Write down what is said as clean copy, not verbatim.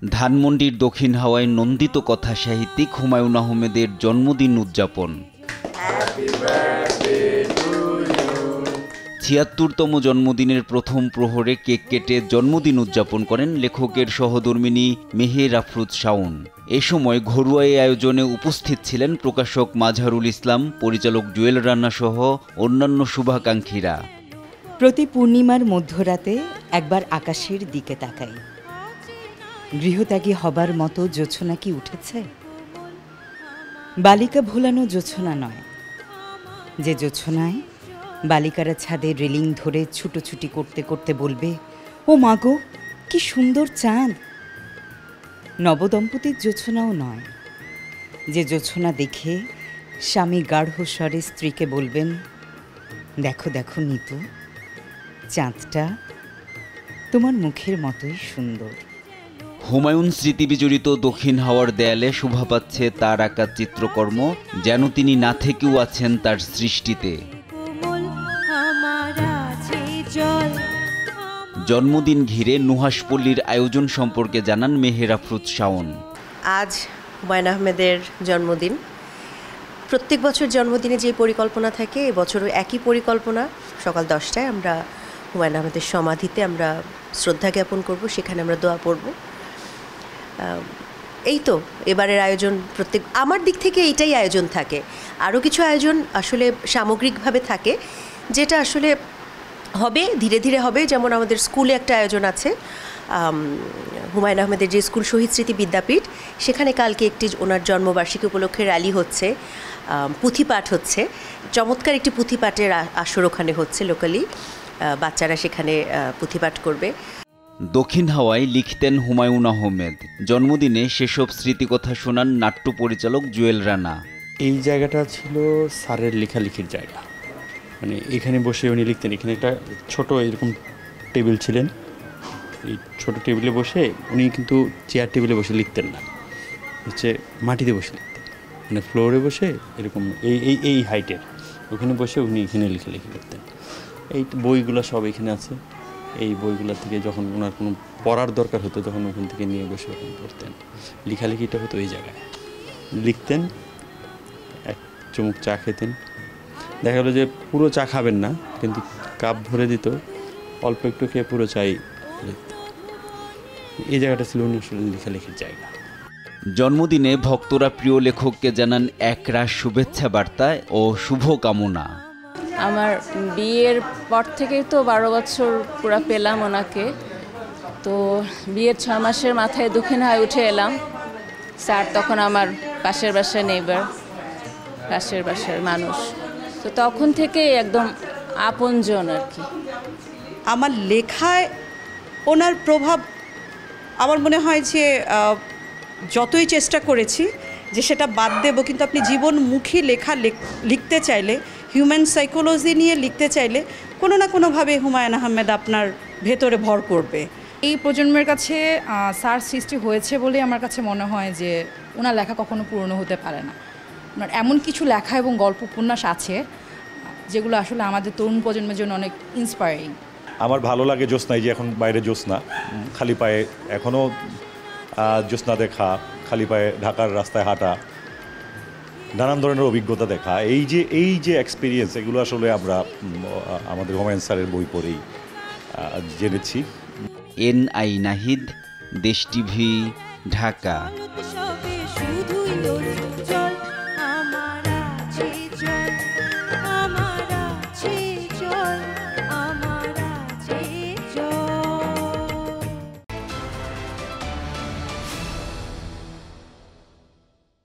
ধানমন্ডির দক্ষিণ হাওয়ায় নন্দিত কথা সাহিত্যিক হুমায়ূন আহমেদের জন্মদিন উদযাপন। ৭৬তম জন্মদিনের প্রথম প্রহরে কেক কেটে জন্মদিন উদযাপন করেন লেখকের সহধর্মিণী মেহের আফরোজ শাওন। এ সময় ঘরোয়া এই আয়োজনে উপস্থিত ছিলেন প্রকাশক মাজহারুল ইসলাম, পরিচালক জুয়েল রানা সহ অন্যান্য শুভাকাঙ্ক্ষীরা। প্রতি পূর্ণিমার মধ্যরাতে একবার আকাশের দিকে তাকাই। গৃহত্যাগী হবার মতো জোছনা কি উঠেছে? বালিকা ভোলানো জোছনা নয়, যে জোছনায় বালিকারা ছাদে রেলিং ধরে ছুটোছুটি করতে করতে বলবে, ও মাগো কি সুন্দর চাঁদ। নবদম্পতির জোছনাও নয়, যে জোছনা দেখে স্বামী গাঢ় স্বরে স্ত্রীকে বলবেন, দেখো দেখো নিতু, চাঁদটা তোমার মুখের মতোই সুন্দর। হুমায়ূন স্মৃতিবিজড়িত দক্ষিণ হাওয়ার দেয়ালে শোভা পাচ্ছে তার আঁকা চিত্রকর্ম, যেন তিনি না থেকেও আছেন তার সৃষ্টিতে। জন্মদিন ঘিরে নুহাশপল্লীর আয়োজন সম্পর্কে জানান মেহের আফরোজ শাওন। আজ হুমায়ূন আহমেদের জন্মদিন। প্রত্যেক বছর জন্মদিনে যে পরিকল্পনা থাকে, এবছরও একই পরিকল্পনা। সকাল 10টায় আমরা হুমায়ূন আহমেদের সমাধিতে আমরা শ্রদ্ধা জ্ঞাপন করব, সেখানে আমরা দোয়া পড়ব। এই তো এবারের আয়োজন। আমার দিক থেকে এইটাই আয়োজন থাকে। আরও কিছু আয়োজন আসলে সামগ্রিকভাবে থাকে, যেটা আসলে হবে ধীরে ধীরে হবে। যেমন আমাদের স্কুলে একটা আয়োজন আছে, হুমায়ূন আহমেদের যে স্কুল শহীদ স্মৃতি বিদ্যাপীঠ, সেখানে কালকে একটি ওনার জন্মবার্ষিকী উপলক্ষে র্যালি হচ্ছে, পুঁথিপাঠ হচ্ছে। চমৎকার একটি পুঁথিপাঠের আসর ওখানে হচ্ছে লোকালি, বাচ্চারা সেখানে পুঁথিপাঠ করবে। দক্ষিণ হাওয়ায় লিখতেন হুমায়ূন আহমেদ। জন্মদিনে সেসব স্মৃতিকথা শোনান নাট্য পরিচালক জুয়েল রানা। এই জায়গাটা ছিল স্যারের লেখালেখির জায়গা, মানে এখানে বসে উনি লিখতেন। এখানে একটা ছোট এরকম টেবিল ছিলেন, এই ছোট টেবিলে বসে উনি কিন্তু চেয়ার টেবিলে বসে লিখতেন না, হচ্ছে মাটিতে বসে লিখতেন, মানে ফ্লোরে বসে এরকম এই হাইটের ওখানে বসে উনি এখানে লেখালেখি করতেন। এই বইগুলো সব এখানে আছে। এই বইগুলো থেকে যখন ওনার কোনো পড়ার দরকার হতো, তখন ওখান থেকে নিয়ে বসে ওখানে পড়তেন। লেখালেখিটা হতো এই জায়গায়, লিখতেন, এক চুমুক চা খেতেন। দেখা গেলো যে পুরো চা খাবেন না, কিন্তু কাপ ভরে দিত, অল্প একটু খেয়ে পুরো চাই লিখতেন। এই জায়গাটা ছিল উনি আসলে লেখালেখির জায়গা। জন্মদিনে ভক্তরা প্রিয় লেখককে জানান একরাশ শুভেচ্ছা বার্তা ও শুভকামনা। আমার বিয়ের পর থেকেই তো 12 বছর পুরো পেলাম ওনাকে। তো বিয়ের 6 মাসের মাথায় দক্ষিণ হাওয়ায় উঠে এলাম। স্যার তখন আমার পাশের বাসার নেইবার, পাশের বাসার মানুষ। তো তখন থেকেই একদম আপনজন আর কি। আমার লেখায় ওনার প্রভাব আমার মনে হয় যে যতই চেষ্টা করেছি যে সেটা বাদ দেব, কিন্তু আপনি জীবনমুখী লেখা লিখতে চাইলে, হিউম্যান সাইকোলজি নিয়ে লিখতে চাইলে কোনো না কোনোভাবে হুমায়ূন আহমেদ আপনার ভেতরে ভর করবে। এই প্রজন্মের কাছে স্যার সৃষ্টি হয়েছে বলে আমার কাছে মনে হয় যে ওনার লেখা কখনো পুরনো হতে পারে না। ওনার এমন কিছু লেখা এবং গল্প উপন্যাস আছে যেগুলো আসলে আমাদের তরুণ প্রজন্মের জন্য অনেক ইন্সপায়ারিং। আমার ভালো লাগে জ্যোৎস্নায়, যে এখন বাইরে জ্যোৎস্না, খালি পায়ে এখনও জ্যোৎস্না দেখা, খালি পায়ে ঢাকার রাস্তায় হাঁটা, নানান ধরনের অভিজ্ঞতা দেখা, এই যে এক্সপিরিয়েন্স, এগুলো আসলে আমরা আমাদের হুমায়ূন স্যারের বই পড়েই জেনেছি। NI নাহিদ, দেশ টিভি, ঢাকা। শুধুই জল আমার আছে জল।